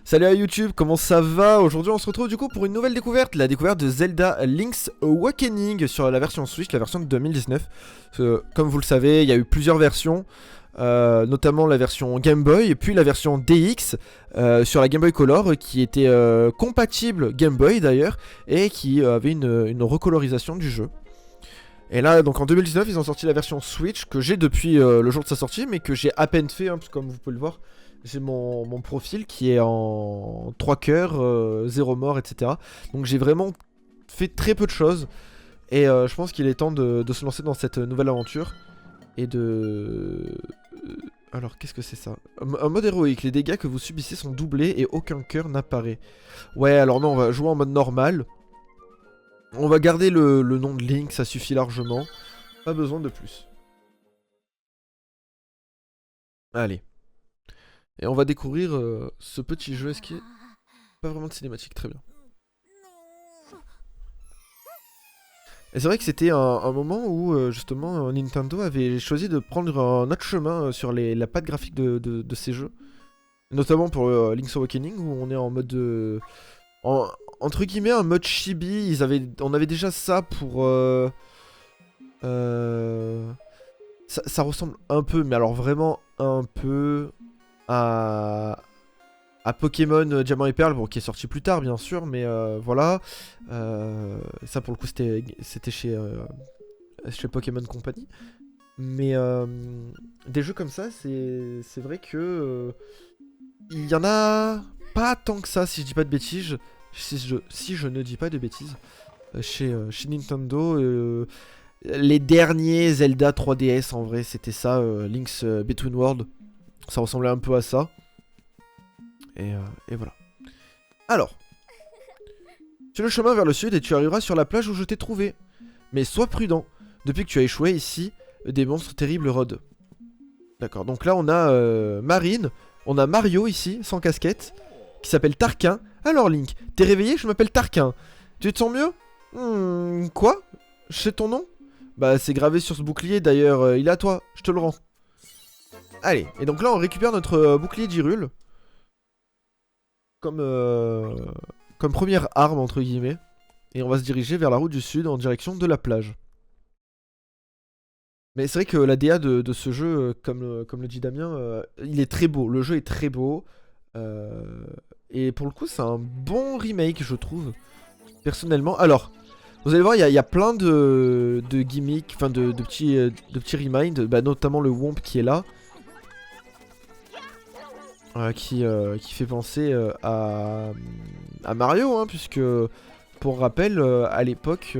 Salut à YouTube, comment ça va? Aujourd'hui on se retrouve du coup pour une nouvelle découverte, la découverte de Zelda Link's Awakening sur la version Switch, la version de 2019. Comme vous le savez, il y a eu plusieurs versions, notamment la version Game Boy, puis la version DX sur la Game Boy Color qui était compatible Game Boy d'ailleurs, et qui avait une recolorisation du jeu. Et là, donc en 2019, ils ont sorti la version Switch que j'ai depuis le jour de sa sortie, mais que j'ai à peine fait, hein, parce que comme vous pouvez le voir, j'ai mon profil qui est en 3 cœurs, 0 mort, etc. Donc j'ai vraiment fait très peu de choses. Et je pense qu'il est temps de se lancer dans cette nouvelle aventure. Et de... Alors qu'est-ce que c'est ça? Un mode héroïque, les dégâts que vous subissez sont doublés et aucun cœur n'apparaît. Ouais, alors non, on va jouer en mode normal. On va garder le nom de Link, ça suffit largement. Pas besoin de plus. Allez. Et on va découvrir ce petit jeu. Est-ce qu'il n'y a pas vraiment de cinématique? Très bien. Et c'est vrai que c'était un moment où justement Nintendo avait choisi de prendre un autre chemin sur la patte graphique de ces jeux. Notamment pour Link's Awakening où on est en mode... entre guillemets un mode chibi. On avait déjà ça pour... ça ressemble un peu, mais alors vraiment un peu... à Pokémon Diamant et Perle, bon, qui est sorti plus tard bien sûr, mais voilà. Ça pour le coup c'était chez Pokémon Company. Mais des jeux comme ça, c'est vrai que il y en a pas tant que ça, si je dis pas de bêtises. Si je ne dis pas de bêtises, chez Nintendo. Les derniers Zelda 3DS en vrai c'était ça, Link's Between Worlds. Ça ressemblait un peu à ça. Et voilà. Alors. Tu le chemin vers le sud et tu arriveras sur la plage où je t'ai trouvé. Mais sois prudent. Depuis que tu as échoué ici, des monstres terribles rôdent. D'accord, donc là on a Marine. On a Mario ici, sans casquette, qui s'appelle Tarquin. Alors Link, t'es réveillé? Je m'appelle Tarquin. Tu te sens mieux? Quoi? Je sais ton nom? Bah c'est gravé sur ce bouclier d'ailleurs, il est à toi, je te le rends. Allez, et donc là on récupère notre bouclier d'Hyrule. Comme première arme entre guillemets. Et on va se diriger vers la route du sud en direction de la plage. Mais c'est vrai que la DA de ce jeu, comme le dit Damien, il est très beau. Le jeu est très beau. Et pour le coup c'est un bon remake je trouve. Personnellement. Alors, vous allez voir il y a plein de gimmicks, enfin de petits reminds. Bah, notamment le Womp qui est là. Qui fait penser à Mario, hein, puisque pour rappel, à l'époque,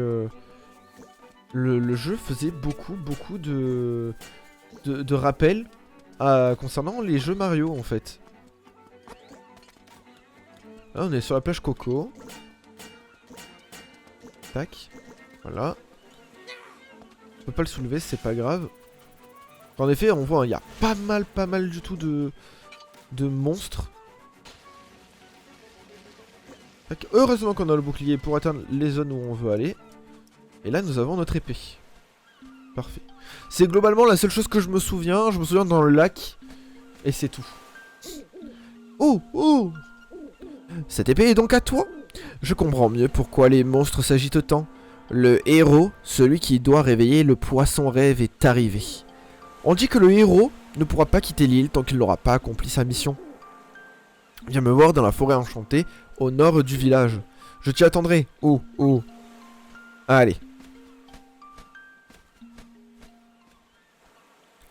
le jeu faisait beaucoup de rappels concernant les jeux Mario en fait. Là on est sur la plage Coco. Tac, voilà. Je peux pas le soulever, c'est pas grave. En effet, on voit, il y a pas mal du tout de monstres. Heureusement qu'on a le bouclier pour atteindre les zones où on veut aller. Et là nous avons notre épée. Parfait. C'est globalement la seule chose que je me souviens. Je me souviens dans le lac. Et c'est tout. Oh, oh! Cette épée est donc à toi? Je comprends mieux pourquoi les monstres s'agitent tant. Le héros, celui qui doit réveiller le poisson rêve, est arrivé. On dit que le héros ne pourra pas quitter l'île tant qu'il n'aura pas accompli sa mission. Viens me voir dans la forêt enchantée, au nord du village. Je t'y attendrai. Oh, oh. Allez.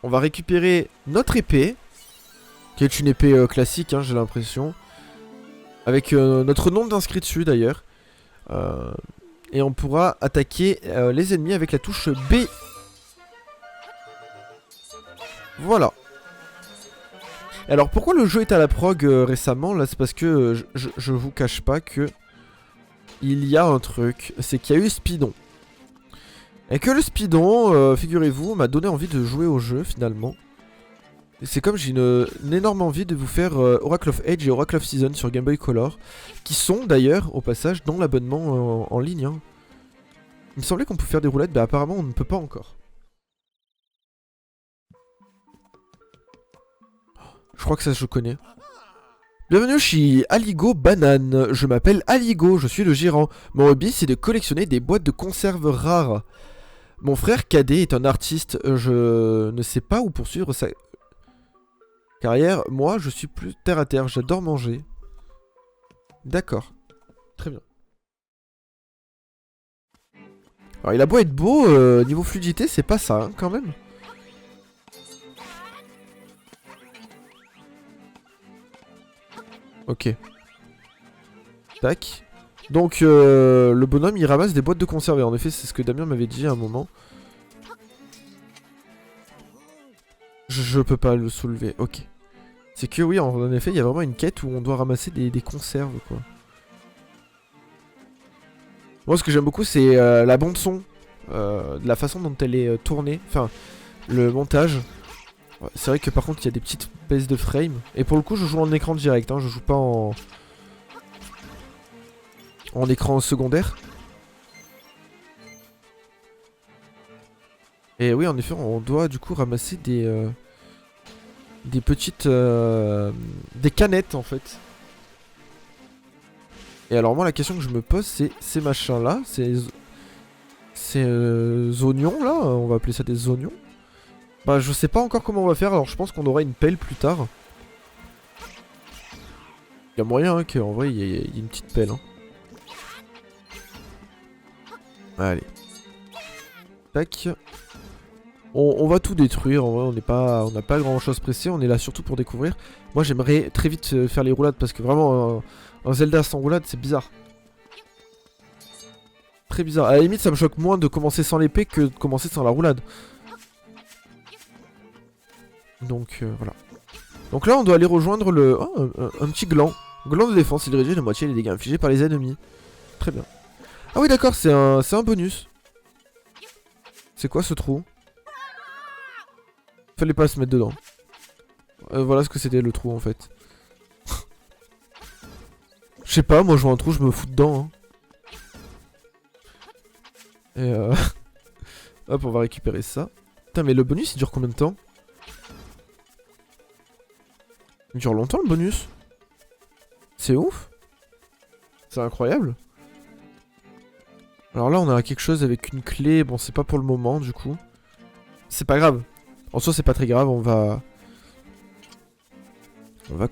On va récupérer notre épée, qui est une épée classique, hein, j'ai l'impression. Avec notre nom d'inscrit dessus d'ailleurs. Et on pourra attaquer les ennemis avec la touche B. Voilà. Alors pourquoi le jeu est à la prog récemment? Là c'est parce que je vous cache pas que il y a un truc, c'est qu'il y a eu Speedon. Et que le Speedon, figurez-vous, m'a donné envie de jouer au jeu finalement. C'est comme j'ai une énorme envie de vous faire Oracle of Age et Oracle of Season sur Game Boy Color, qui sont d'ailleurs au passage dans l'abonnement en ligne. Hein. Il me semblait qu'on pouvait faire des roulettes, mais apparemment on ne peut pas encore. Je crois que ça je connais. Bienvenue chez Aligo Banane. Je m'appelle Aligo, je suis le gérant. Mon hobby, c'est de collectionner des boîtes de conserve rares. Mon frère cadet est un artiste. Je ne sais pas où poursuivre sa carrière. Moi, je suis plus terre à terre. J'adore manger. D'accord. Très bien. Alors, il a beau être beau, niveau fluidité, c'est pas ça, hein, quand même. Ok. Tac. Donc, le bonhomme, il ramasse des boîtes de conserve. Et en effet, c'est ce que Damien m'avait dit à un moment. Je peux pas le soulever. Ok. C'est que oui, en effet, il y a vraiment une quête où on doit ramasser des conserves, quoi. Moi, ce que j'aime beaucoup, c'est la bande-son. De la façon dont elle est tournée. Enfin, le montage. Ouais, c'est vrai que par contre, il y a des petites baisses de frame. Et pour le coup, je joue en écran direct. Hein, je joue pas en écran secondaire. Et oui, en effet, on doit du coup ramasser des petites... des canettes, en fait. Et alors moi, la question que je me pose, c'est ces machins-là, ces oignons, là, on va appeler ça des oignons. Bah, je sais pas encore comment on va faire, alors je pense qu'on aura une pelle plus tard. Il y a moyen hein, qu'en vrai, il y ait une petite pelle. Hein. Allez. Tac. On va tout détruire, en vrai, on n'a pas grand chose pressé, on est là surtout pour découvrir. Moi, j'aimerais très vite faire les roulades, parce que vraiment, un Zelda sans roulade, c'est bizarre. Très bizarre. À la limite, ça me choque moins de commencer sans l'épée que de commencer sans la roulade. Donc, voilà. Donc là, on doit aller rejoindre le... Oh, un petit gland. Gland de défense, il réduit la moitié les dégâts infligés par les ennemis. Très bien. Ah oui, d'accord, c'est un bonus. C'est quoi ce trou? Fallait pas se mettre dedans. Voilà ce que c'était le trou en fait. Je sais pas, moi je vois un trou, je me fous dedans. Hein. Et hop, on va récupérer ça. Putain, mais le bonus il dure combien de temps? Il dure longtemps le bonus. C'est ouf. C'est incroyable. Alors là, on a quelque chose avec une clé. Bon, c'est pas pour le moment du coup. C'est pas grave. En soi, c'est pas très grave, on va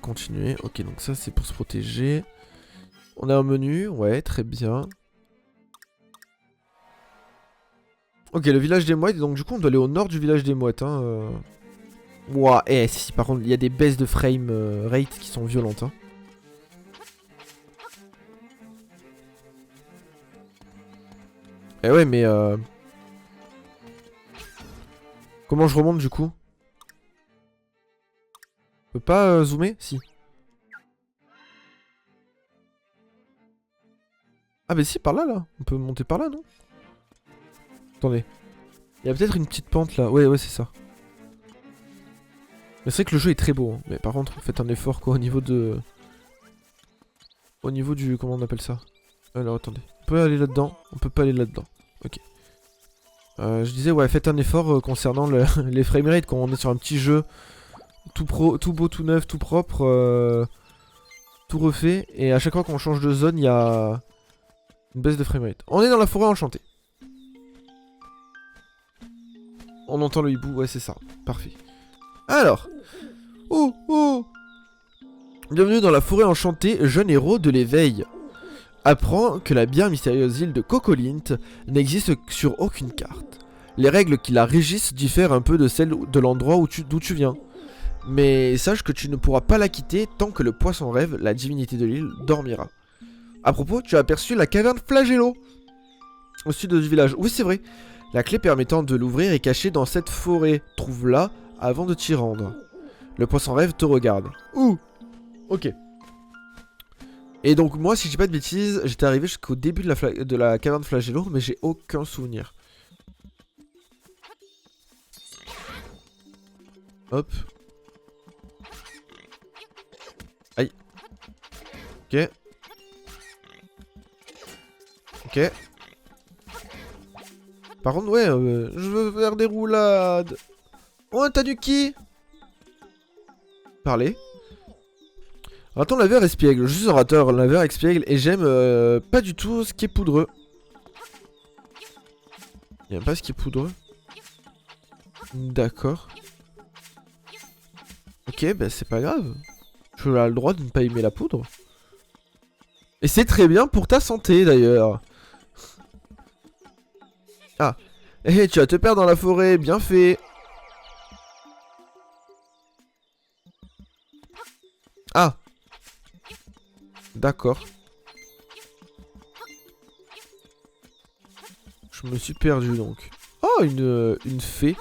continuer. Ok, donc ça, c'est pour se protéger. On a un menu, ouais, très bien. Ok, le village des mouettes, donc du coup, on doit aller au nord du village des mouettes. Hein, Ouah, si, par contre, il y a des baisses de frame rate qui sont violentes. Hein. Eh ouais, mais... Comment je remonte du coup? Je peux pas zoomer? Si. Ah bah si, par là, là. On peut monter par là, non? Attendez. Il y a peut-être une petite pente là. Ouais, c'est ça. Mais c'est vrai que le jeu est très beau. Hein. Mais par contre, faites un effort quoi au niveau de... Au niveau du... Comment on appelle ça? Alors attendez. On peut aller là-dedans? On peut pas aller là-dedans. Ok. Je disais, ouais, faites un effort concernant les framerates quand on est sur un petit jeu tout beau, tout neuf, tout propre, tout refait. Et à chaque fois qu'on change de zone, il y a une baisse de framerate. On est dans la forêt enchantée. On entend le hibou, ouais, c'est ça. Parfait. Alors. Oh. Bienvenue dans la forêt enchantée, jeune héros de l'éveil. Apprends que la bien mystérieuse île de Cocolint n'existe sur aucune carte. Les règles qui la régissent diffèrent un peu de celles de l'endroit d'où tu viens. Mais sache que tu ne pourras pas la quitter tant que le poisson rêve, la divinité de l'île, dormira. A propos, tu as aperçu la caverne Flagello au sud du village. Oui, c'est vrai. La clé permettant de l'ouvrir est cachée dans cette forêt. Trouve-la avant de t'y rendre. Le poisson rêve te regarde. Ouh. Ok. Et donc moi, si je dis pas de bêtises, j'étais arrivé jusqu'au début de la caverne Flagello, mais j'ai aucun souvenir. Hop. Aïe. Ok. Ok. Par contre, ouais, je veux faire des roulades. Oh, t'as du qui? Parler. Raton laveur espiègle. Je suis un raton laveur espiègle et j'aime pas du tout ce qui est poudreux. Il aime pas ce qui est poudreux. D'accord. Ok, bah c'est pas grave. Tu as le droit de ne pas aimer la poudre. Et c'est très bien pour ta santé d'ailleurs. Ah. Eh, tu vas te perdre dans la forêt, bien fait. Ah. D'accord. Je me suis perdu donc. Oh, une fée.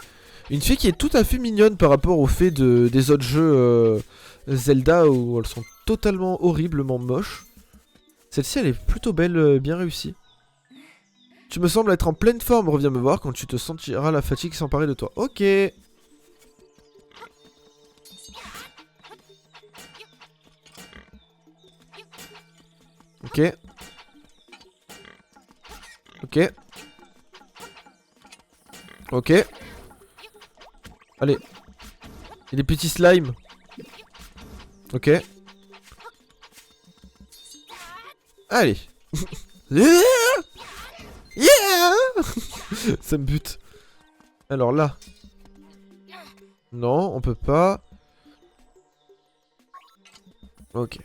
Une fée qui est tout à fait mignonne par rapport aux fées des autres jeux Zelda où elles sont totalement horriblement moches. Celle-ci elle est plutôt belle, bien réussie. Tu me sembles être en pleine forme, reviens me voir quand tu te sentiras la fatigue s'emparer de toi. Ok. Ok. Ok. Ok. Allez. Et des petits slimes. Ok. Allez. Yeah. Ça me bute. Alors là. Non, on peut pas. Ok.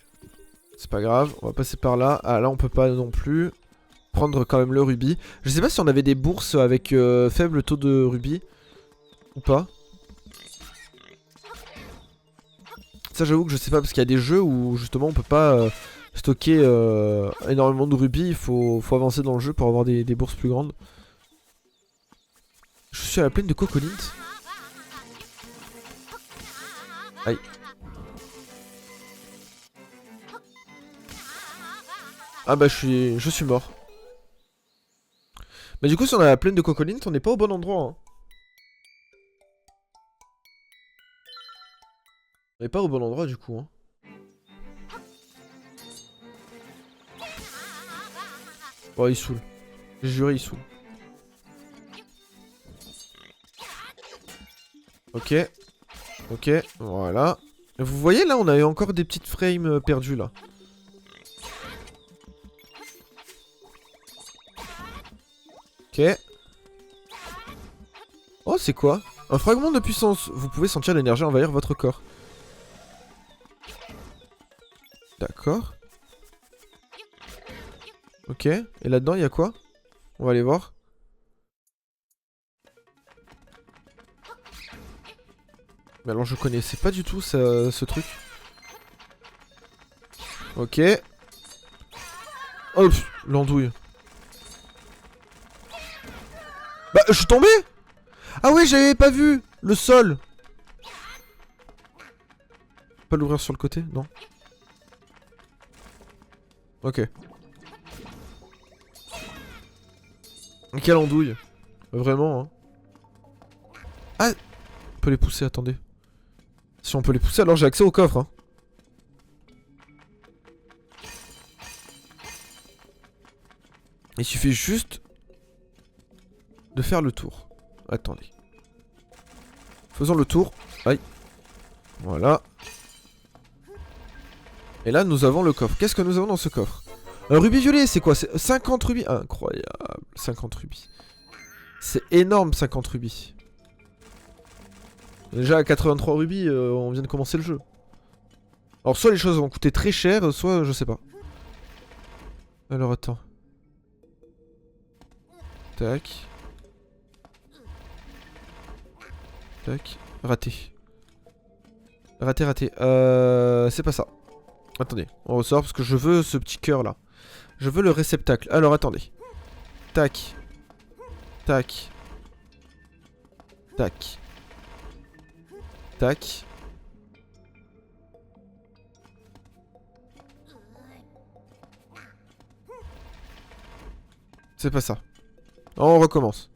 C'est pas grave, on va passer par là. Ah là on peut pas non plus. Prendre quand même le rubis. Je sais pas si on avait des bourses avec faible taux de rubis. Ou pas. Ça j'avoue que je sais pas parce qu'il y a des jeux où justement on peut pas stocker énormément de rubis. Il faut avancer dans le jeu pour avoir des bourses plus grandes. Je suis à la plaine de Coconut. Aïe. Ah bah je suis mort. Mais du coup si on est à la plaine de Coconut, on n'est pas au bon endroit hein. On n'est pas au bon endroit du coup hein. Oh il saoule. J'ai juré il saoule. Ok. Ok, voilà. Vous voyez là, on a eu encore des petites frames perdues là. Ok. Oh, c'est quoi? Un fragment de puissance. Vous pouvez sentir l'énergie envahir votre corps. D'accord. Ok. Et là-dedans, il y a quoi? On va aller voir. Mais alors, je connaissais pas du tout ce truc. Ok. Oh, l'andouille. Bah, je suis tombé! Ah ouais, j'avais pas vu le sol. Pas l'ouvrir sur le côté? Non. Ok. Quelle andouille. Vraiment, hein. Ah, on peut les pousser, attendez. Si on peut les pousser, alors j'ai accès au coffre, hein. Il suffit juste de faire le tour. Attendez. Faisons le tour. Aïe. Voilà. Et là, nous avons le coffre. Qu'est-ce que nous avons dans ce coffre? Un rubis violet, c'est quoi? C'est 50 rubis. Incroyable. 50 rubis. C'est énorme, 50 rubis. Déjà à 83 rubis, on vient de commencer le jeu. Alors, soit les choses vont coûter très cher, soit je sais pas. Alors, attends. Tac. Tac. Raté. Raté, raté. C'est pas ça. Attendez, on ressort parce que je veux ce petit cœur là. Je veux le réceptacle. Alors attendez. Tac. Tac. Tac. Tac. C'est pas ça. On recommence.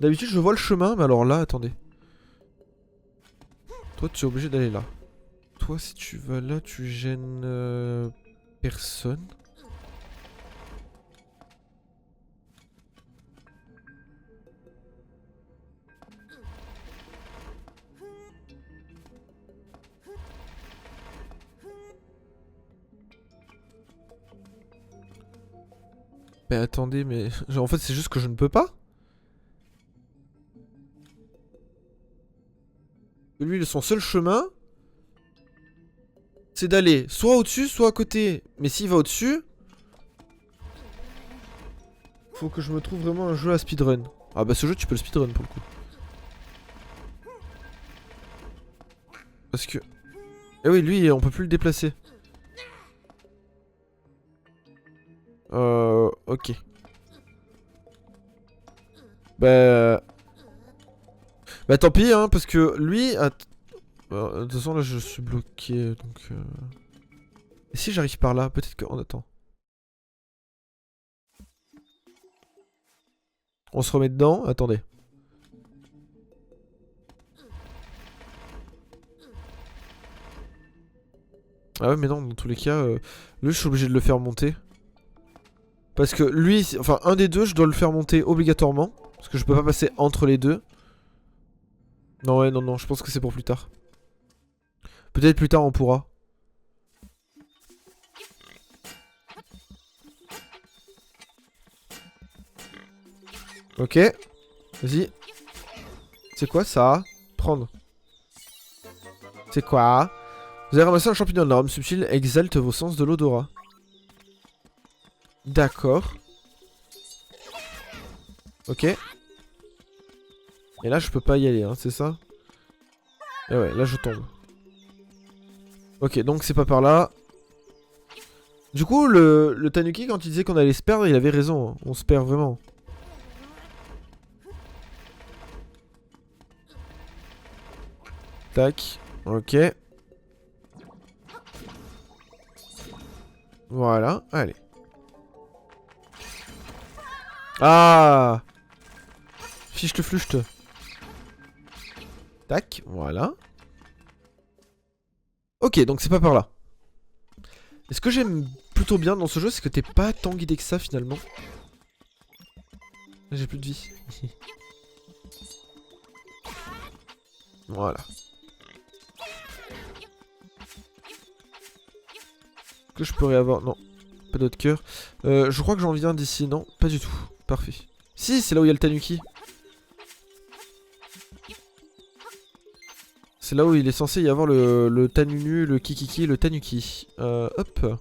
D'habitude je vois le chemin, mais alors là, attendez. Toi tu es obligé d'aller là. Toi si tu vas là, tu gênes personne. Mais attendez, mais... Genre, en fait, c'est juste que je ne peux pas. Lui, son seul chemin, c'est d'aller soit au-dessus, soit à côté. Mais s'il va au-dessus, faut que je me trouve vraiment un jeu à speedrun. Ah bah ce jeu, tu peux le speedrun pour le coup. Parce que... Eh oui, lui, on peut plus le déplacer. Ok. Bah... Bah tant pis, hein, parce que lui... De toute façon, là, je suis bloqué, donc... Et si j'arrive par là, peut-être que... On attend. On se remet dedans, attendez. Ah ouais, mais non, dans tous les cas, lui, je suis obligé de le faire monter. Parce que lui, enfin, un des deux, je dois le faire monter obligatoirement. Parce que je peux pas passer entre les deux. Non, ouais, non, non, je pense que c'est pour plus tard. Peut-être plus tard, on pourra. Ok. Vas-y. C'est quoi ça? Prendre. C'est quoi? Vous avez ramassé un champignon de l'arme subtil, exalte vos sens de l'odorat. D'accord. Ok. Et là, je peux pas y aller, hein, c'est ça? Et ouais, là, je tombe. Ok, donc c'est pas par là. Du coup, le Tanuki, quand il disait qu'on allait se perdre, il avait raison. Hein. On se perd vraiment. Tac. Ok. Voilà. Allez. Ah! Fiche le fluchte. Tac. Voilà. Ok, donc c'est pas par là. Et ce que j'aime plutôt bien dans ce jeu, c'est que t'es pas tant guidé que ça finalement. J'ai plus de vie. Voilà. Que je pourrais avoir... Non, pas d'autre cœur. Je crois que j'en viens d'ici. Non, pas du tout. Parfait. Si, c'est là où il y a le Tanuki. C'est là où il est censé y avoir le Tanunu, le Kikiki, le Tanuki. Hop.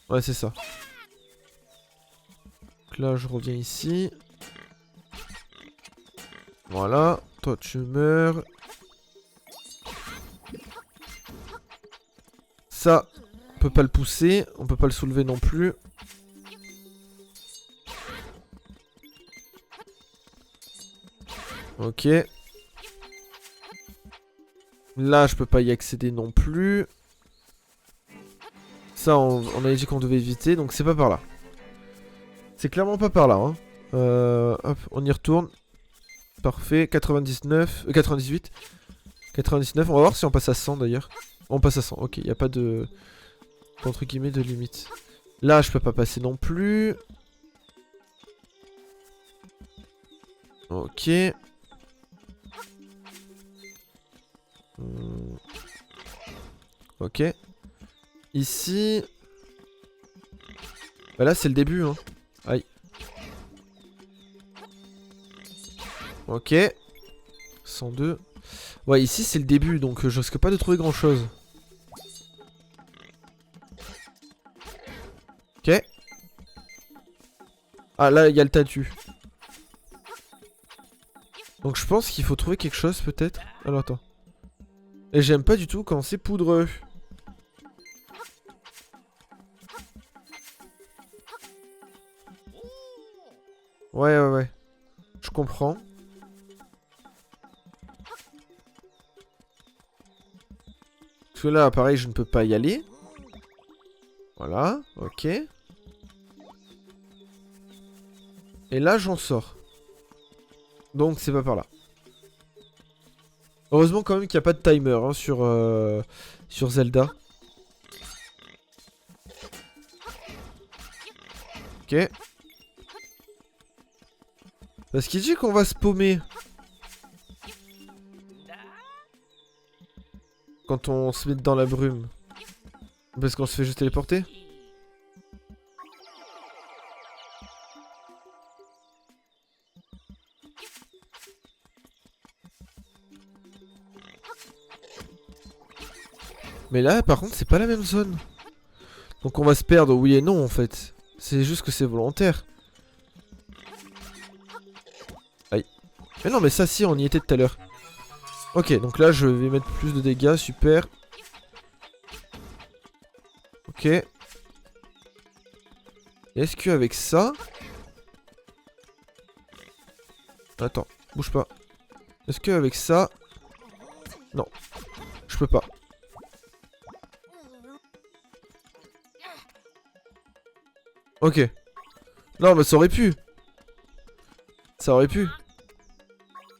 Ouais, c'est ça. Donc là, je reviens ici. Voilà. Toi, tu meurs. Ça, on peut pas le pousser. On peut pas le soulever non plus. Ok. Là, je peux pas y accéder non plus. Ça, on avait dit qu'on devait éviter, donc c'est pas par là. C'est clairement pas par là. Hein. Hop, on y retourne. Parfait. 99... 98. 99. On va voir si on passe à 100 d'ailleurs. On passe à 100. Ok, y a pas de... Entre guillemets de limite. Là, je peux pas passer non plus. Ok. Ok. Ici... Bah là, c'est le début, hein. Aïe. Ok. 102. Ouais, ici, c'est le début, donc je risque pas de trouver grand-chose. Ok. Ah, là, il y a le tatu. Donc je pense qu'il faut trouver quelque chose, peut-être. Alors, attends. Et j'aime pas du tout quand c'est poudreux. Ouais, ouais, ouais. Je comprends. Parce que là, pareil, je ne peux pas y aller. Voilà, ok. Et là, j'en sors. Donc, c'est pas par là. Heureusement quand même qu'il n'y a pas de timer hein, sur Zelda. Ok. Parce qu'il dit qu'on va se paumer. Quand on se met dans la brume. Parce qu'on se fait juste téléporter. Mais là, par contre, c'est pas la même zone. Donc on va se perdre, oui et non, en fait. C'est juste que c'est volontaire. Aïe. Mais non, mais ça, si, on y était tout à l'heure. Ok, donc là, je vais mettre plus de dégâts, super. Ok. Est-ce qu'avec ça... Attends, bouge pas. Est-ce qu'avec ça... Non, je peux pas. Ok. Non, mais ça aurait pu. Ça aurait pu.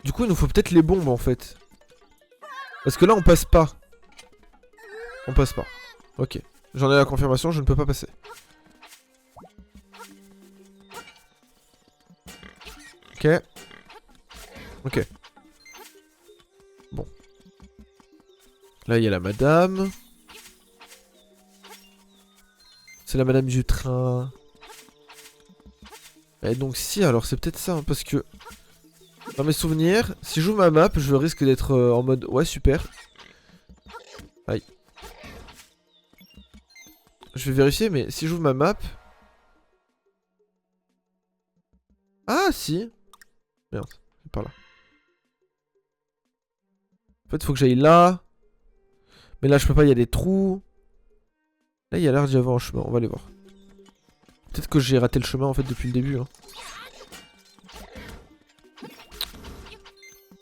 Du coup, il nous faut peut-être les bombes, en fait. Parce que là, on passe pas. On passe pas. Ok. J'en ai la confirmation, je ne peux pas passer. Ok. Ok. Bon. Là, il y a la madame. C'est la madame du train. Et donc si, alors c'est peut-être ça, hein, parce que... Dans mes souvenirs, si je joue ma map, je risque d'être en mode... Ouais, super. Aïe. Je vais vérifier, mais si je joue ma map... Ah, si. Merde, c'est par là. En fait, faut que j'aille là. Mais là, je peux pas, il y a des trous. Là, il y a l'air d'y avoir un chemin, on va aller voir. Peut-être que j'ai raté le chemin, en fait, depuis le début. Hein.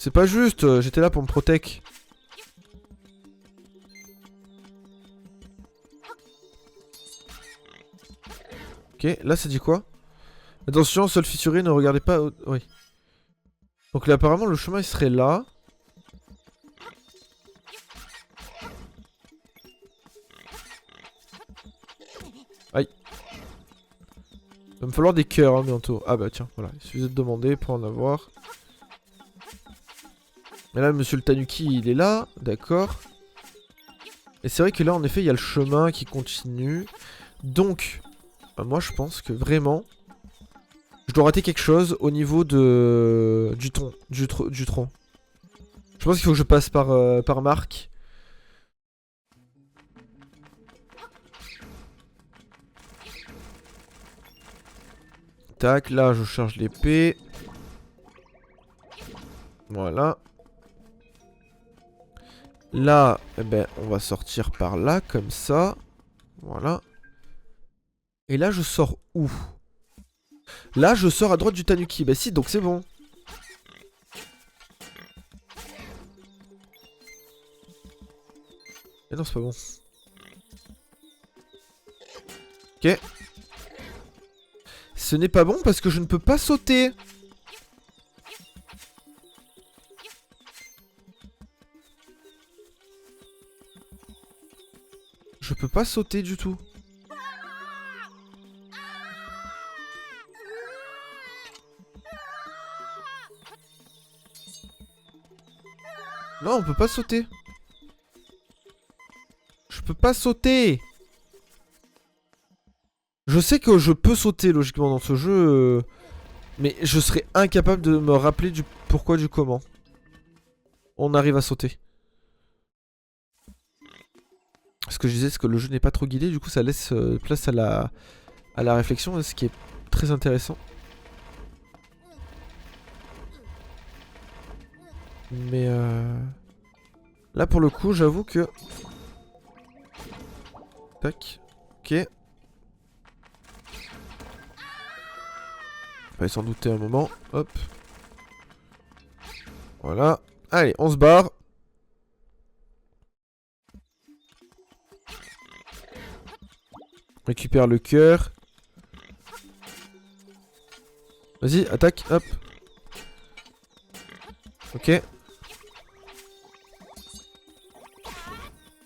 C'est pas juste, j'étais là pour me protect. Ok, là, ça dit quoi? Attention, sol fissuré, ne regardez pas... Oui. Donc là, apparemment, le chemin, il serait là. Aïe. Il va me falloir des cœurs hein, bientôt. Ah bah tiens, voilà. Il suffisait de demander pour en avoir. Mais là, monsieur le Tanuki, il est là. D'accord. Et c'est vrai que là, en effet, il y a le chemin qui continue. Donc, moi, je pense que vraiment... Je dois rater quelque chose au niveau de... du tronc. Du tronc. Je pense qu'il faut que je passe par Marc. Tac, là, je charge l'épée. Voilà. Là, eh ben, on va sortir par là, comme ça. Voilà. Et là, je sors où? Là, je sors à droite du Tanuki. Bah si, donc c'est bon. Mais non, c'est pas bon. Ok. Ce n'est pas bon parce que je ne peux pas sauter. Je peux pas sauter du tout. Non, on peut pas sauter. Je peux pas sauter. Je sais que je peux sauter logiquement dans ce jeu. Mais je serais incapable de me rappeler du pourquoi, du comment. On arrive à sauter. Ce que je disais, c'est que le jeu n'est pas trop guidé. Du coup, ça laisse place à la réflexion. Ce qui est très intéressant. Mais là, pour le coup, j'avoue que... Tac. Ok. On va s'en douter un moment. Hop. Voilà. Allez, on se barre. Récupère le cœur. Vas-y, attaque. Hop. Ok.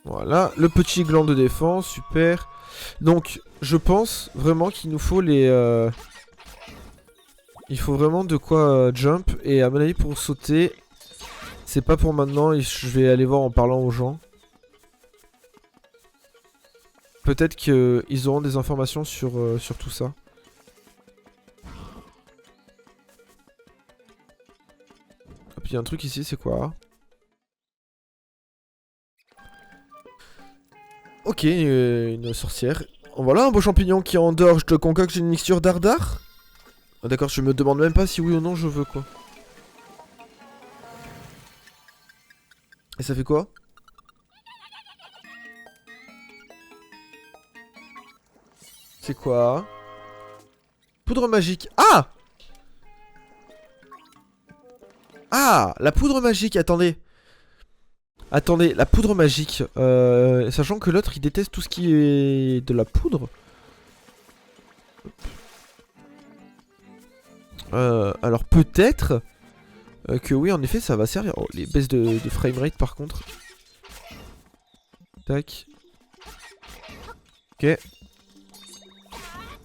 Voilà. Le petit gland de défense. Super. Donc, je pense vraiment qu'il nous faut les... Il faut vraiment de quoi jump. Et à mon avis, pour sauter... C'est pas pour maintenant. Je vais aller voir en parlant aux gens. Peut-être qu'ils auront des informations sur tout ça. Hop, il y a un truc ici, c'est quoi? Ok, une sorcière. Voilà un beau champignon qui endort. Je te concocte une mixture dardard. Ah, d'accord, je me demande même pas si oui ou non je veux quoi. Et ça fait quoi? C'est quoi? Poudre magique. Ah! Ah! La poudre magique, attendez. Attendez, la poudre magique. Sachant que l'autre il déteste tout ce qui est de la poudre. Alors peut-être que oui, en effet, ça va servir. Oh, les baisses de framerate par contre. Tac. Ok.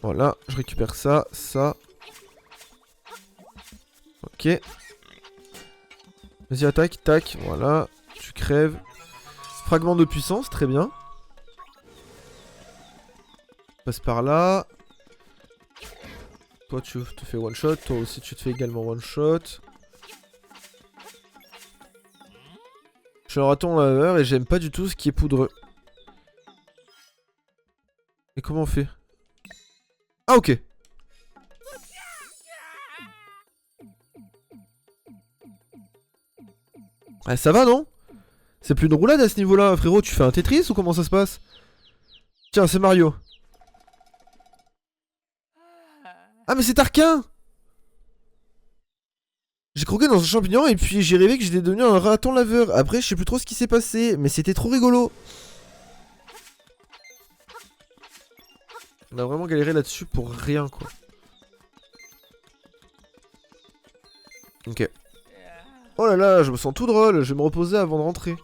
Voilà, je récupère ça, ça. Ok. Vas-y, attaque, tac, voilà. Tu crèves. Fragment de puissance, très bien. Passe par là. Toi, tu te fais one shot. Toi aussi, tu te fais également one shot. Je suis un raton laveur et j'aime pas du tout ce qui est poudreux. Et comment on fait? Ah, ok. Ah, ça va, non? C'est plus une roulade à ce niveau-là, frérot. Tu fais un Tetris ou comment ça se passe? Tiens, c'est Mario. Ah, mais c'est Tarquin! J'ai croqué dans un champignon et puis j'ai rêvé que j'étais devenu un raton laveur. Après, je sais plus trop ce qui s'est passé, mais c'était trop rigolo. On a vraiment galéré là-dessus pour rien, quoi. Ok. Oh là là, je me sens tout drôle, je vais me reposer avant de rentrer.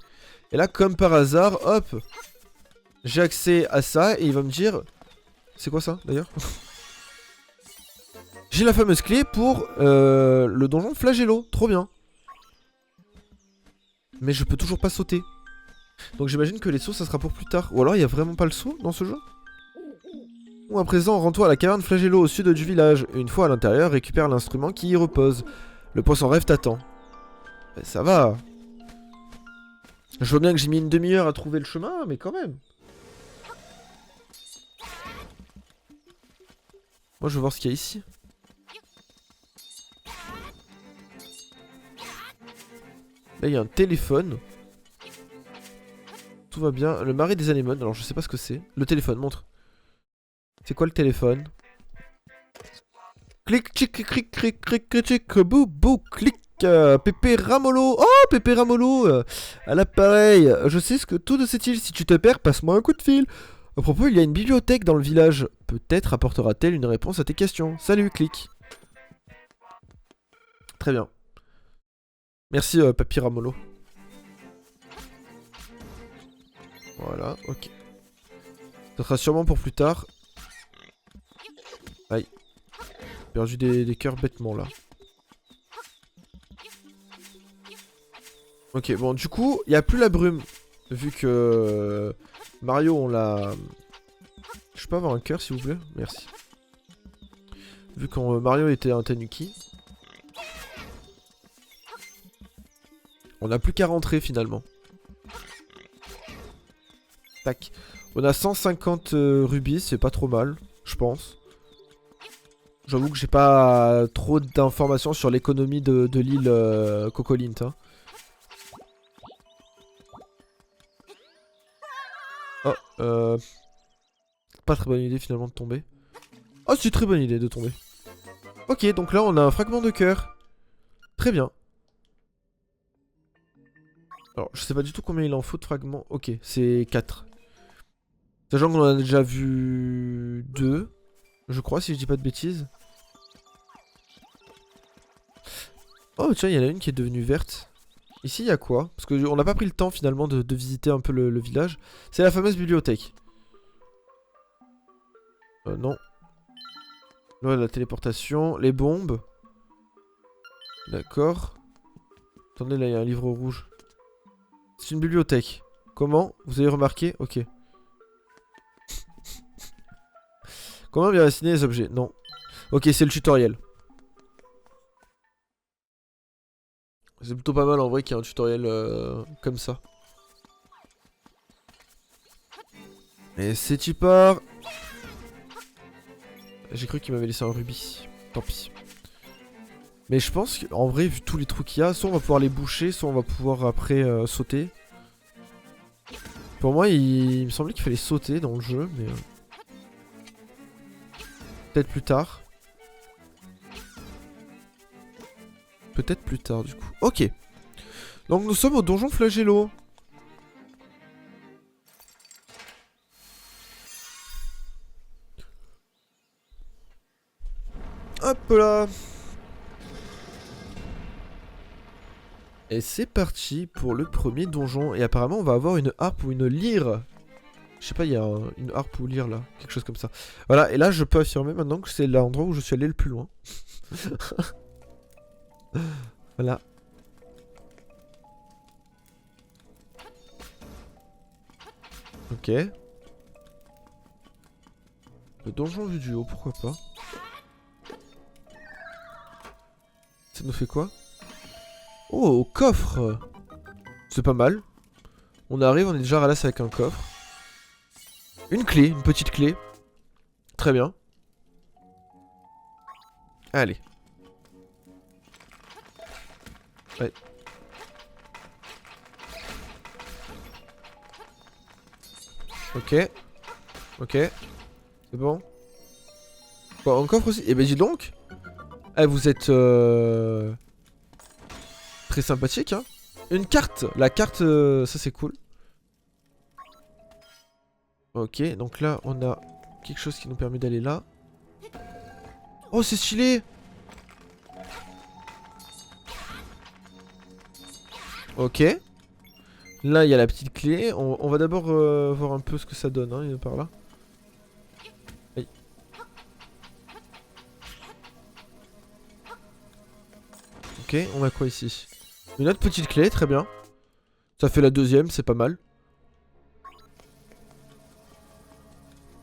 Et là, comme par hasard, hop, j'ai accès à ça et il va me dire... C'est quoi ça, d'ailleurs? J'ai la fameuse clé pour le donjon Flagello, trop bien. Mais je peux toujours pas sauter. Donc j'imagine que les sauts, ça sera pour plus tard. Ou alors, il y a vraiment pas le saut dans ce jeu? Ou à présent, rends-toi à la caverne Flagello au sud du village. Une fois à l'intérieur, récupère l'instrument qui y repose. Le poisson rêve t'attend. Ça va. Je vois bien que j'ai mis une demi-heure à trouver le chemin, mais quand même. Moi, je veux voir ce qu'il y a ici. Là, il y a un téléphone. Tout va bien. Le marais des anémones. Alors, je sais pas ce que c'est. Le téléphone, montre. C'est quoi le téléphone? Clic, chic, clic, clic, clic, clic, clic, bou, bou, clic. Pépé Ramolo. Oh, Pépé Ramolo. À l'appareil. Je sais ce que tout de cette île. Si tu te perds, passe-moi un coup de fil. À propos, il y a une bibliothèque dans le village. Peut-être apportera-t-elle une réponse à tes questions. Salut, clic. Très bien. Merci, Papy Ramolo. Voilà, ok. Ça sera sûrement pour plus tard. Aïe. Perdu des cœurs bêtement, là. Ok, bon, du coup, il n'y a plus la brume. Vu que Mario, on l'a... Je peux avoir un cœur, s'il vous plaît? Merci. Vu que Mario était un Tanuki. On n'a plus qu'à rentrer, finalement. Tac. On a 150 rubis, c'est pas trop mal, je pense. J'avoue que j'ai pas trop d'informations sur l'économie de l'île Cocolint. Hein. Oh, pas très bonne idée finalement de tomber. Oh, c'est une très bonne idée de tomber. Ok, donc là on a un fragment de cœur. Très bien. Alors, je sais pas du tout combien il en faut de fragments. Ok, c'est 4. Sachant qu'on en a déjà vu 2. Je crois, si je dis pas de bêtises. Oh, tiens, il y en a une qui est devenue verte. Ici, il y a quoi? Parce qu'on n'a pas pris le temps finalement de visiter un peu le village. C'est la fameuse bibliothèque. Non. Là, la téléportation. Les bombes. D'accord. Attendez, là, il y a un livre rouge. C'est une bibliothèque. Comment? Vous avez remarqué? Ok. Comment bien assigner les objets? Non. Ok, c'est le tutoriel. C'est plutôt pas mal en vrai qu'il y ait un tutoriel comme ça. Et c'est y part. J'ai cru qu'il m'avait laissé un rubis. Tant pis. Mais je pense qu'en vrai, vu tous les trous qu'il y a, soit on va pouvoir les boucher, soit on va pouvoir après sauter. Pour moi, il me semblait qu'il fallait sauter dans le jeu, mais... peut-être plus tard. Peut-être plus tard, du coup. Ok. Donc nous sommes au donjon Flagello. Hop là. Et c'est parti pour le premier donjon. Et apparemment, on va avoir une harpe ou une lyre. Je sais pas, il y a une harpe ou lyre là. Quelque chose comme ça. Voilà, et là, je peux affirmer maintenant que c'est l'endroit où je suis allé le plus loin. Voilà. Ok. Le donjon vu du haut, pourquoi pas. Ça nous fait quoi? Oh, au coffre. C'est pas mal. On arrive, on est déjà ralasse avec un coffre. Une clé, une petite clé. Très bien. Allez. Ouais. Ok. Ok. C'est bon. Quoi, un coffre aussi? Eh ben dis donc. Eh, vous êtes très sympathique, hein. Une carte. La carte, ça c'est cool. Ok, donc là on a quelque chose qui nous permet d'aller là. Oh, c'est stylé. Ok. Là il y a la petite clé. On va d'abord voir un peu ce que ça donne, hein, par là. Aïe. Ok, on a quoi ici? Une autre petite clé, très bien. Ça fait la deuxième, c'est pas mal.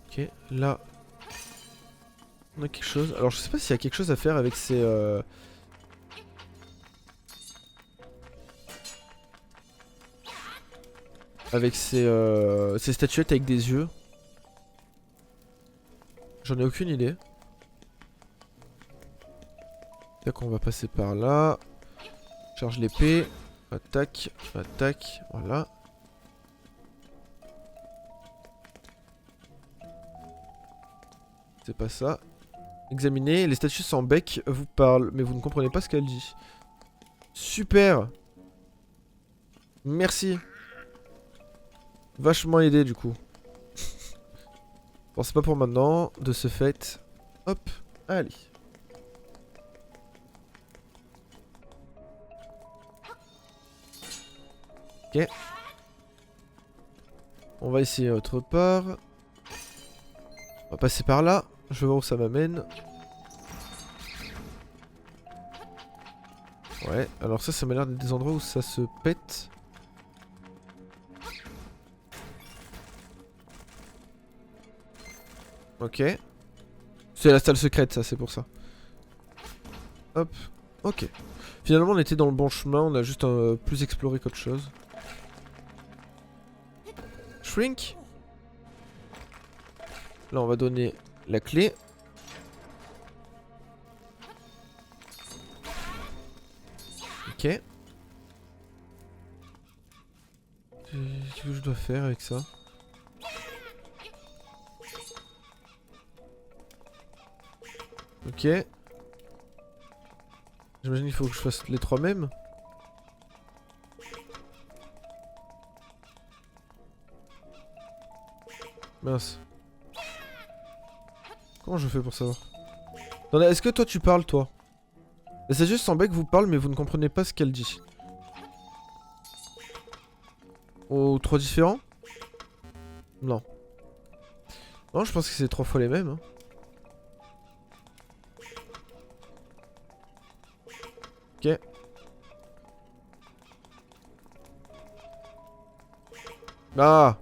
Ok, là... on a quelque chose. Alors je sais pas s'il y a quelque chose à faire avec ces... avec ces statuettes avec des yeux. J'en ai aucune idée. Tac, on va passer par là. Charge l'épée. Attaque, attaque, voilà. C'est pas ça. Examinez, les statues sans bec vous parlent, mais vous ne comprenez pas ce qu'elle dit. Super. Merci. Vachement aidé du coup. Bon, c'est pas pour maintenant, de ce fait. Hop, allez. Ok. On va essayer autre part. On va passer par là. Je vais voir où ça m'amène. Ouais, alors ça m'a l'air d'être des endroits où ça se pète. Ok. C'est la salle secrète, ça, c'est pour ça. Hop. Ok. Finalement, on était dans le bon chemin, on a juste plus exploré qu'autre chose. Shrink. Là, on va donner la clé. Ok. Qu'est-ce que je dois faire avec ça? Ok. J'imagine qu'il faut que je fasse les trois mêmes. Mince. Comment je fais pour savoir? Non, est-ce que toi tu parles, toi? C'est juste sans bec vous parle, mais vous ne comprenez pas ce qu'elle dit. Ou trois différents? Non. Non, je pense que c'est trois fois les mêmes. Hein. Ok. Ah!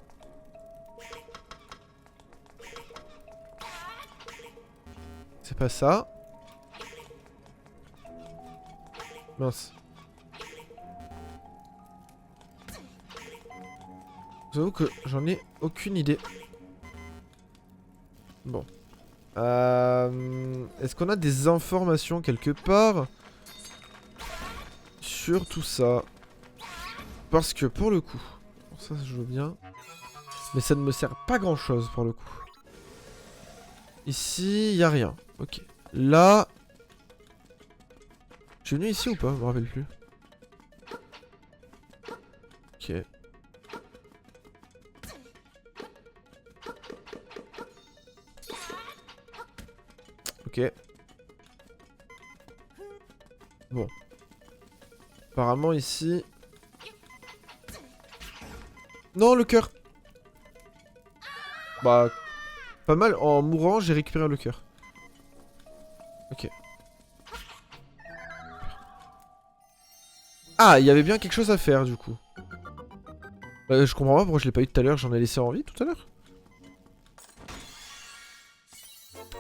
C'est pas ça. Mince. J'avoue que j'en ai aucune idée. Bon. Est-ce qu'on a des informations quelque part sur tout ça? Parce que pour le coup, ça je veux bien. Mais ça ne me sert pas grand chose pour le coup. Ici, y a rien. Ok. Là... Je suis venu ici ou pas? Je me rappelle plus. Ok. Ok. Bon. Apparemment ici... Non, le cœur. Bah... Pas mal. En mourant, j'ai récupéré le cœur. Ok. Ah, il y avait bien quelque chose à faire du coup. Je comprends pas pourquoi je l'ai pas eu tout à l'heure. J'en ai laissé en vie tout à l'heure.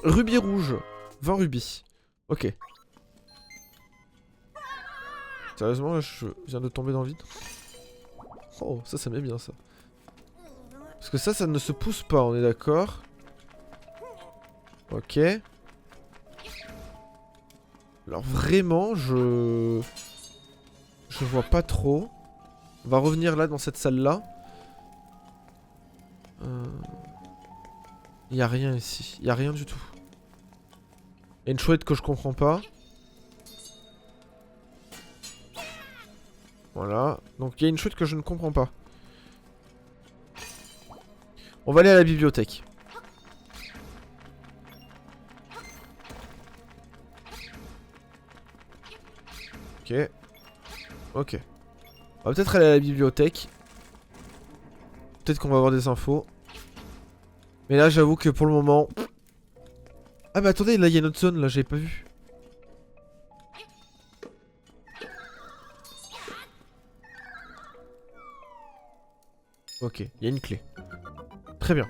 Rubis rouge. 20 rubis. Ok. Sérieusement, là, je viens de tomber dans le vide. Oh, ça m'est bien, ça. Parce que ça ne se pousse pas, on est d'accord. Ok. Alors, vraiment, je vois pas trop. On va revenir là, dans cette salle-là. Y a rien ici. Y a rien du tout. Y a une chouette que je comprends pas. Voilà. Donc il y a une chouette que je ne comprends pas. On va aller à la bibliothèque. Ok. Ok. On va peut-être aller à la bibliothèque. Peut-être qu'on va avoir des infos. Mais là j'avoue que pour le moment... Ah mais attendez, là il y a une autre zone, là j'avais pas vu. Ok, il y a une clé. Très bien.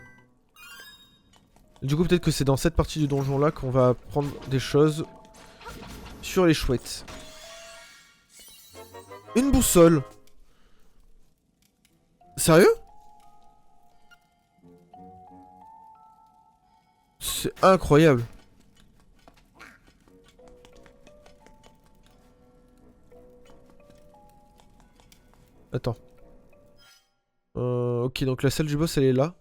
Du coup peut-être que c'est dans cette partie du donjon là qu'on va apprendre des choses sur les chouettes. Une boussole. Sérieux? C'est incroyable. Attends. Ok, donc la salle du boss elle est là.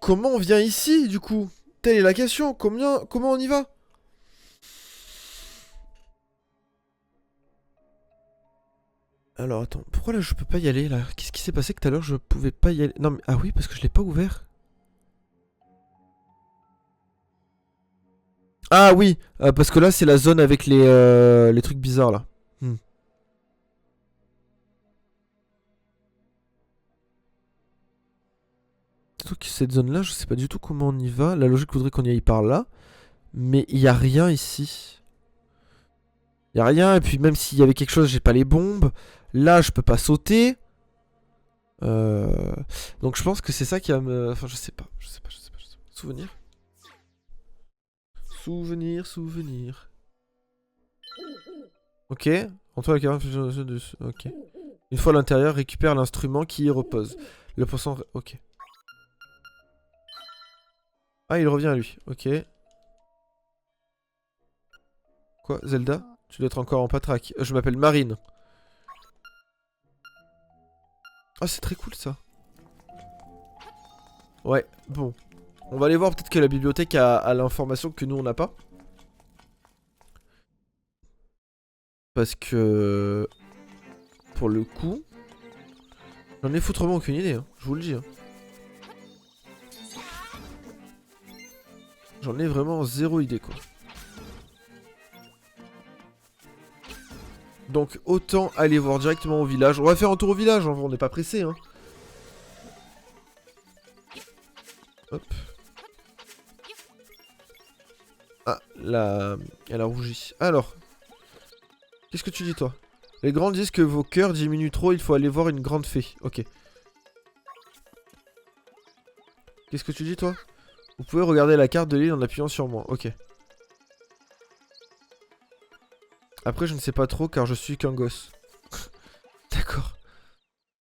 Comment on vient ici du coup? Telle est la question. Comment on y va? Alors attends, pourquoi là je peux pas y aller là? Qu'est-ce qui s'est passé que tout à l'heure je pouvais pas y aller? Non mais ah oui parce que je l'ai pas ouvert. Ah oui, parce que là c'est la zone avec les trucs bizarres là. Hmm. Surtout que cette zone là, je sais pas du tout comment on y va. La logique voudrait qu'on y aille par là. Mais il y a rien ici. Il y a rien et puis même s'il y avait quelque chose, j'ai pas les bombes. Là je peux pas sauter. Euh... Donc je pense que c'est ça qui va me... Enfin je sais pas. Souvenir. Souvenir. Ok. Entre la caverne, ok. Une fois à l'intérieur, récupère l'instrument qui y repose. Le poisson... Ok. Ah, il revient à lui. Ok. Quoi, Zelda? Tu dois être encore en patraque. Je m'appelle Marine. Ah, c'est très cool ça. Ouais, bon. On va aller voir peut-être que la bibliothèque a l'information que nous on n'a pas. Parce que... Pour le coup... J'en ai foutrement aucune idée, hein. Je vous le dis. Hein. J'en ai vraiment zéro idée quoi. Donc autant aller voir directement au village. On va faire un tour au village, on n'est pas pressé hein. Hop. Ah, là, elle a rougi. Alors, qu'est-ce que tu dis toi? Les grands disent que vos cœurs diminuent trop, il faut aller voir une grande fée. Ok. Qu'est-ce que tu dis toi? Vous pouvez regarder la carte de l'île en appuyant sur moi. Ok. Après, je ne sais pas trop car je suis qu'un gosse. D'accord.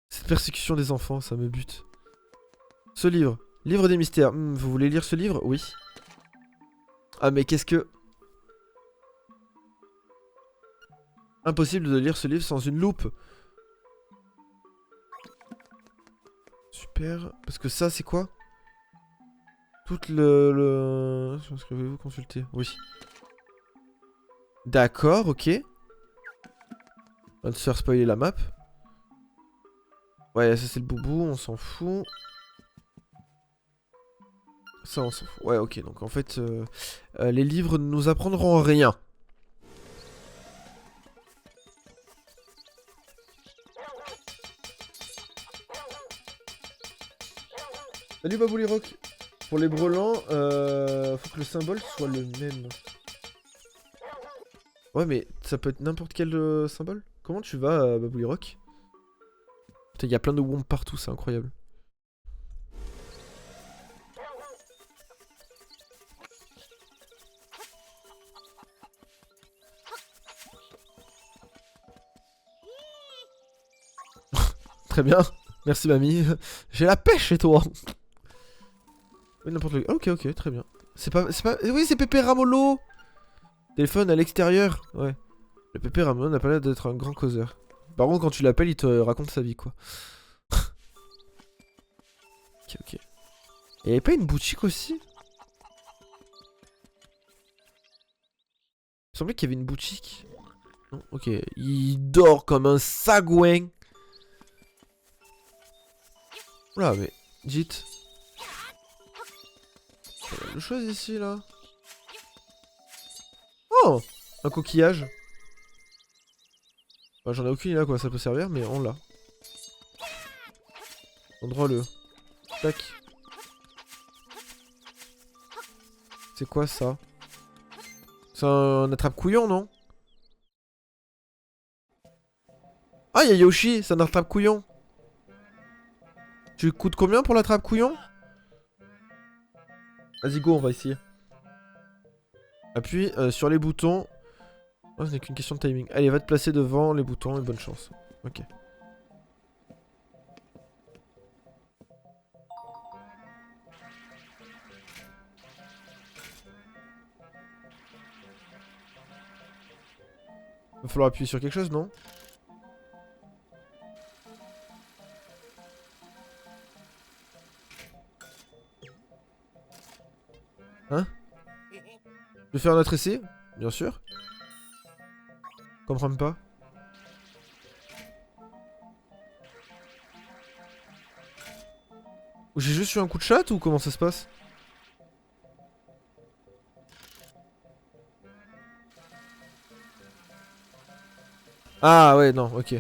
Cette persécution des enfants, ça me bute. Ce livre. Livre des mystères. Vous voulez lire ce livre? Oui. Ah mais qu'est-ce que... Impossible de lire ce livre sans une loupe. Super. Parce que ça, c'est quoi? Tout le... Inscrivez-vous, consulter. Oui. D'accord, ok. On va se faire spoiler la map. Ouais, ça c'est le boubou, on s'en fout. Ça, on s'en fout. Ouais, ok, donc en fait, les livres ne nous apprendront rien. Salut Babouli Rock. Pour les brelans, faut que le symbole soit le même. Ouais, mais ça peut être n'importe quel symbole. Comment tu vas, Babouli Rock? Putain, il y a plein de wombs partout, c'est incroyable. Très bien, merci mamie. J'ai la pêche chez toi. Oui, n'importe lequel. Ok, ok, très bien. C'est pas... Oui, c'est Pépé Ramolo. Téléphone à l'extérieur. Ouais. Le Pépé Ramolo n'a pas l'air d'être un grand causeur. Par contre, quand tu l'appelles, il te raconte sa vie, quoi. Ok, ok. Il y avait pas une boutique aussi? Il semblait qu'il y avait une boutique. Non, ok. Il dort comme un sagouin. Oula, mais... Dites. Il y a quelque chose ici, là. Oh! Un coquillage. Bah, j'en ai aucune idée à quoi ça peut servir, mais on l'a. Prendra-le. Tac. C'est quoi ça? C'est un attrape-couillon, non? Ah, il y a Yoshi, c'est un attrape-couillon. Tu coûtes combien pour l'attrape-couillon? Vas-y, go, on va essayer. Appuie sur les boutons. Oh, ce n'est qu'une question de timing. Allez, va te placer devant les boutons et bonne chance. Ok. Va falloir appuyer sur quelque chose, non? Hein? Je vais faire un autre essai, bien sûr. Comprends pas. J'ai juste eu un coup de chat ou comment ça se passe? Ah ouais, non, ok.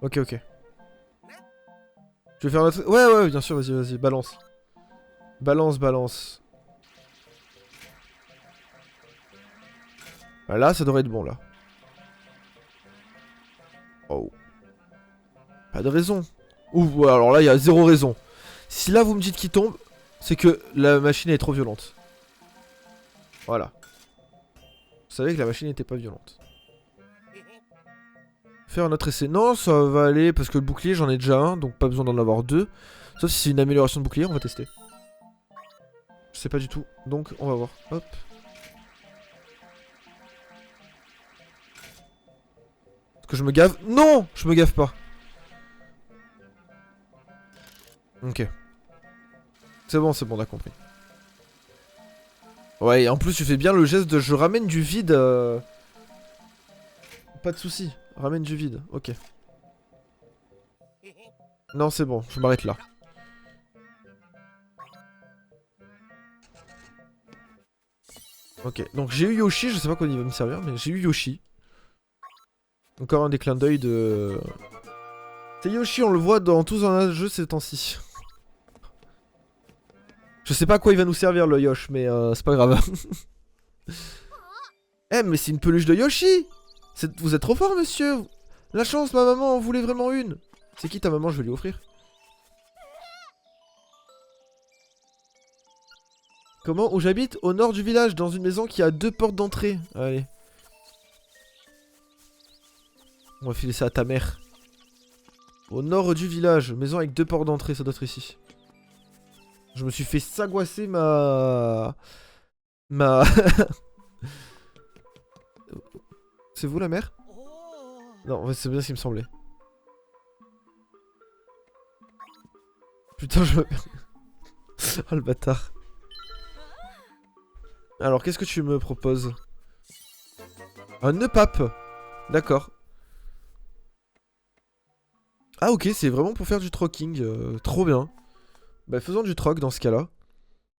Ok, ok. Je vais faire notre... Ouais, ouais, bien sûr, vas-y, vas-y, balance. Balance, balance. Ah, là, ça devrait être bon, là. Oh. Pas de raison. Ouh, alors là, il y a zéro raison. Si là, vous me dites qu'il tombe, c'est que la machine est trop violente. Voilà. Vous savez que la machine n'était pas violente. Faire un autre essai. Non, ça va aller, parce que le bouclier, j'en ai déjà un, donc pas besoin d'en avoir deux. Sauf si c'est une amélioration de bouclier, on va tester. Je sais pas du tout, donc on va voir. Hop. Est-ce que je me gave? Non, je me gave pas. Ok. C'est bon, on a compris. Ouais, et en plus tu fais bien le geste de je ramène du vide. Pas de soucis, ramène du vide, ok. Non, c'est bon, je m'arrête là. Ok, donc j'ai eu Yoshi, je sais pas quoi il va me servir, mais j'ai eu Yoshi. Encore un des clins d'œil de... C'est Yoshi, on le voit dans tous un jeu ces temps-ci. Je sais pas à quoi il va nous servir le Yosh, mais c'est pas grave. Eh, mais c'est une peluche de Yoshi! Vous êtes trop fort, monsieur! La chance, ma maman en voulait vraiment une! C'est qui ta maman? Je vais lui offrir. Comment? Où j'habite? Au nord du village, dans une maison qui a 2 portes d'entrée. Allez. On va filer ça à ta mère. Au nord du village. Maison avec 2 portes d'entrée, ça doit être ici. Je me suis fait sagouasser ma... C'est vous la mère? Non, ouais, c'est bien ce qui me semblait. Putain, je me... Oh le bâtard. Alors, qu'est-ce que tu me proposes? Un nœud pape. D'accord. Ah ok, c'est vraiment pour faire du trocking. Trop bien. Bah faisons du troc dans ce cas-là.